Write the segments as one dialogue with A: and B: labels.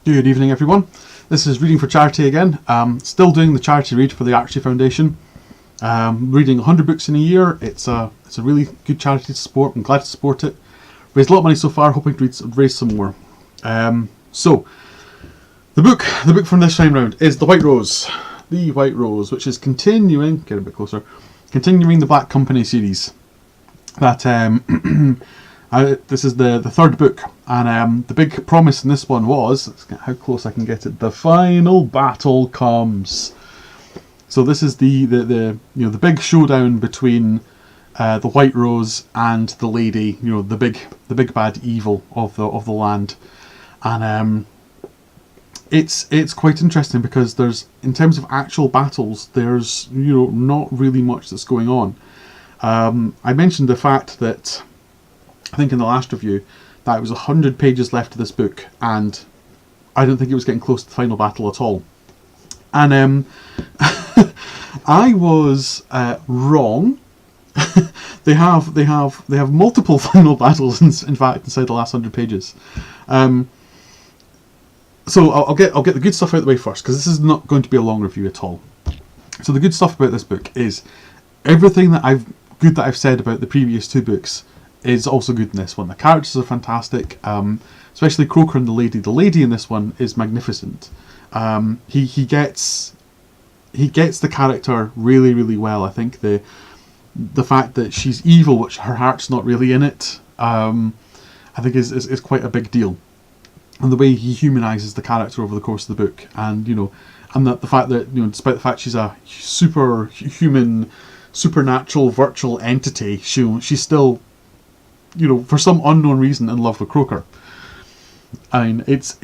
A: Good evening, everyone. This is Reading for Charity again. Still doing the charity read for the Archie Foundation. Reading 100 books in a year. It's a really good charity to support. I'm glad to support it. Raised a lot of money so far, hoping to raise some more. So, the book from this time round is The White Rose. The White Rose, which is continuing, get a bit closer, continuing the Black Company series. That this is the third book, and the big promise in this one was, let's get how close I can get it, the final battle comes. So this is the big showdown between the White Rose and the Lady, the big bad evil of the land, and it's quite interesting because there's, in terms of actual battles, there's not really much that's going on. I mentioned the fact that I think in the last review that it was 100 pages left of this book, and I don't think it was getting close to the final battle at all. And I was wrong. They have multiple final battles. In fact, inside the last 100 pages. So I'll get the good stuff out of the way first, because this is not going to be a long review at all. So the good stuff about this book is everything that I've said about the previous two books is also good in this one. The characters are fantastic, especially Croker and the Lady. The Lady in this one is magnificent. He gets the character really, really well. I think the fact that she's evil, which her heart's not really in it, I think is quite a big deal. And the way he humanises the character over the course of the book, and the fact that despite the fact she's a superhuman, supernatural, virtual entity, she's still, for some unknown reason, in love with Croker. I mean, it's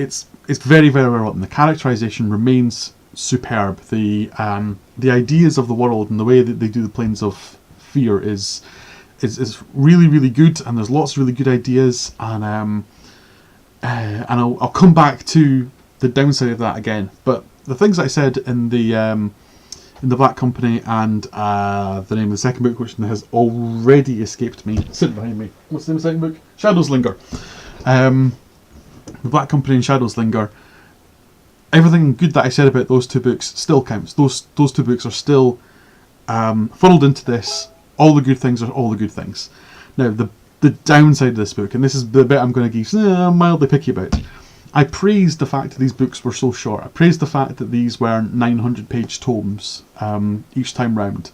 A: very, very well written. The characterization remains superb. The ideas of the world and the way that they do the Planes of Fear is really, really good. And there's lots of really good ideas. And I'll come back to the downside of that again. But the things I said in the Black Company and the name of the second book, which has already escaped me, sitting behind me. What's the name of the second book? Shadows Linger. The Black Company and Shadows Linger. Everything good that I said about those two books still counts. Those two books are still funneled into this. All the good things are all the good things. Now the downside of this book, and this is the bit I'm going to be mildly picky about. I praised the fact that these books were so short. I praised the fact that these were 900-page tomes each time round.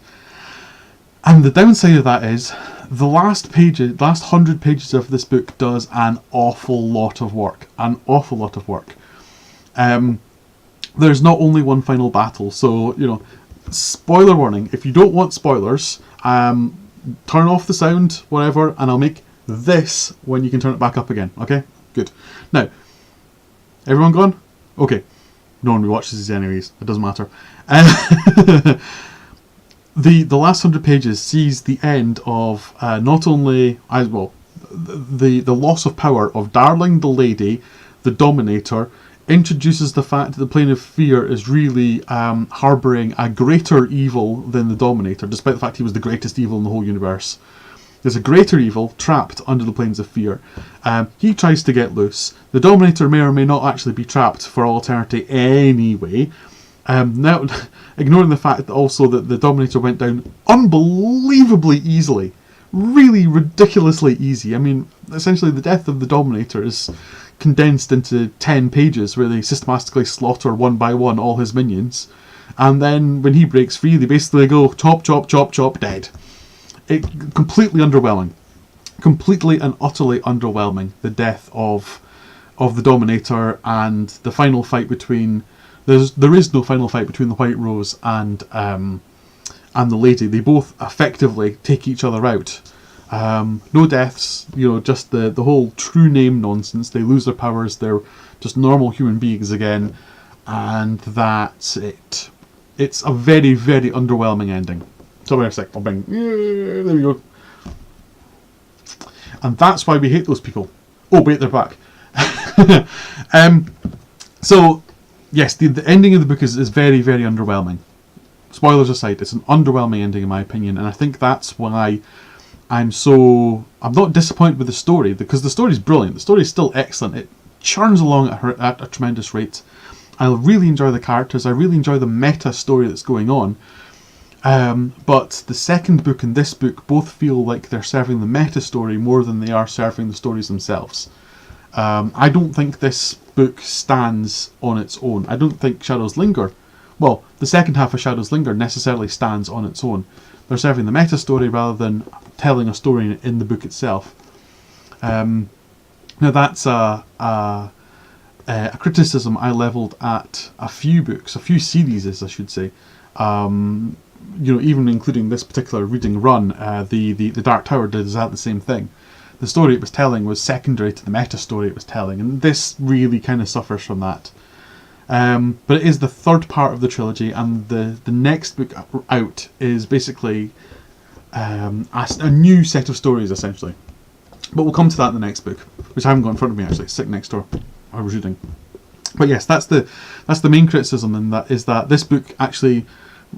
A: And the downside of that is the last 100 pages of this book does an awful lot of work. There's not only one final battle, so spoiler warning. If you don't want spoilers, turn off the sound, whatever, and I'll make this when you can turn it back up again. Okay, good. Now. Everyone gone? Okay. No one watches these anyways. It doesn't matter. The last 100 pages sees the end of not only the loss of power of Darling the Lady, the Dominator, introduces the fact that the Plane of Fear is really harbouring a greater evil than the Dominator, despite the fact he was the greatest evil in the whole universe. There's a greater evil trapped under the Planes of Fear. He tries to get loose. The Dominator may or may not actually be trapped for all eternity anyway. Now, ignoring the fact that also that the Dominator went down unbelievably easily. Really ridiculously easy. I mean, essentially the death of the Dominator is condensed into 10 pages where they systematically slaughter one by one all his minions. And then when he breaks free, they basically go chop, chop, chop, chop, dead. Completely underwhelming. Completely and utterly underwhelming. The death of the Dominator and the final fight between... There is no final fight between the White Rose and the Lady. They both effectively take each other out. No deaths, just the whole true name nonsense. They lose their powers. They're just normal human beings again. And that's it. It's a very, very underwhelming ending. So wait a sec, I'll bring... there we go. And that's why we hate those people. Oh wait, they're back. So, yes, the ending of the book is very, very underwhelming. Spoilers aside, it's an underwhelming ending in my opinion, and I think that's why I'm not disappointed with the story, because the story's brilliant. The story's still excellent. churns along at a tremendous rate. I really enjoy the characters. I really enjoy the meta story that's going on. But the second book and this book both feel like they're serving the meta story more than they are serving the stories themselves. I don't think this book stands on its own. I don't think Shadows Linger, well, the second half of Shadows Linger necessarily stands on its own. They're serving the meta story rather than telling a story in the book itself. Now that's a criticism I levelled at a few books, a few series, I should say. Even including this particular reading run, the Dark Tower did exactly the same thing. The story it was telling was secondary to the meta story it was telling, and this really kind of suffers from that. But it is the third part of the trilogy, and the next book out is basically a new set of stories, essentially. But we'll come to that in the next book, which I haven't got in front of me actually. It's sitting next door. I was reading. But yes, that's the main criticism, and that is that this book actually,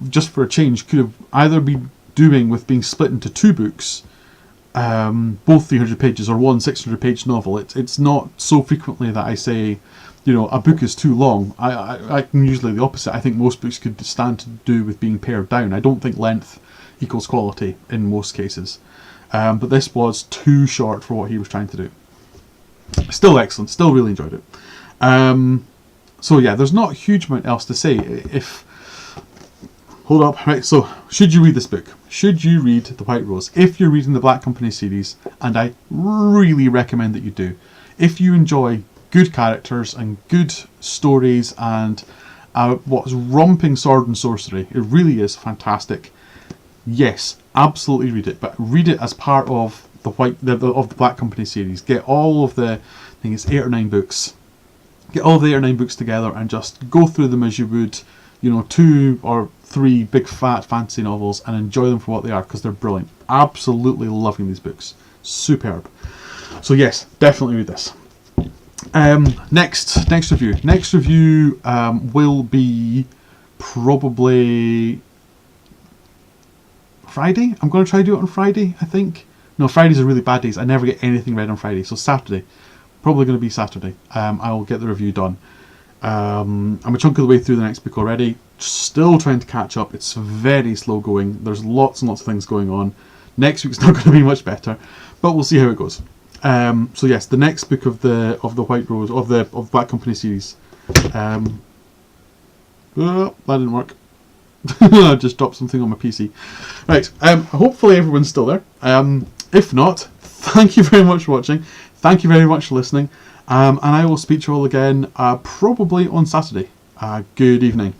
A: just for a change, could have either been doing with being split into two books, both 300 pages, or one 600-page novel. It's not so frequently that I say, a book is too long. I'm usually the opposite. I think most books could stand to do with being pared down. I don't think length equals quality in most cases. But this was too short for what he was trying to do. Still excellent. Still really enjoyed it. So yeah, there's not a huge amount else to say. Hold up, right, so should you read this book? Should you read The White Rose? If you're reading the Black Company series, and I really recommend that you do. If you enjoy good characters and good stories and what's romping sword and sorcery, it really is fantastic. Yes, absolutely read it, but read it as part of the Black Company series. Get all of the, I think it's 8 or 9 books. Get all the 8 or 9 books together and just go through them as you would, 2 or 3 big fat fantasy novels, and enjoy them for what they are, because they're brilliant. Absolutely loving these books. Superb. So yes, definitely read this. Next review. Next review will be probably Friday. I'm going to try to do it on Friday, I think. No, Fridays are really bad days. I never get anything read on Friday. So Saturday. Probably going to be Saturday. I will get the review done. I'm a chunk of the way through the next book already. Still trying to catch up. It's very slow going. There's lots and lots of things going on. Next week's not going to be much better, but we'll see how it goes. So yes, the next book of the White Rose, of the Black Company series. That didn't work. I just dropped something on my PC. Right. Hopefully everyone's still there. If not, thank you very much for watching. Thank you very much for listening. And I will speak to you all again probably on Saturday. Good evening.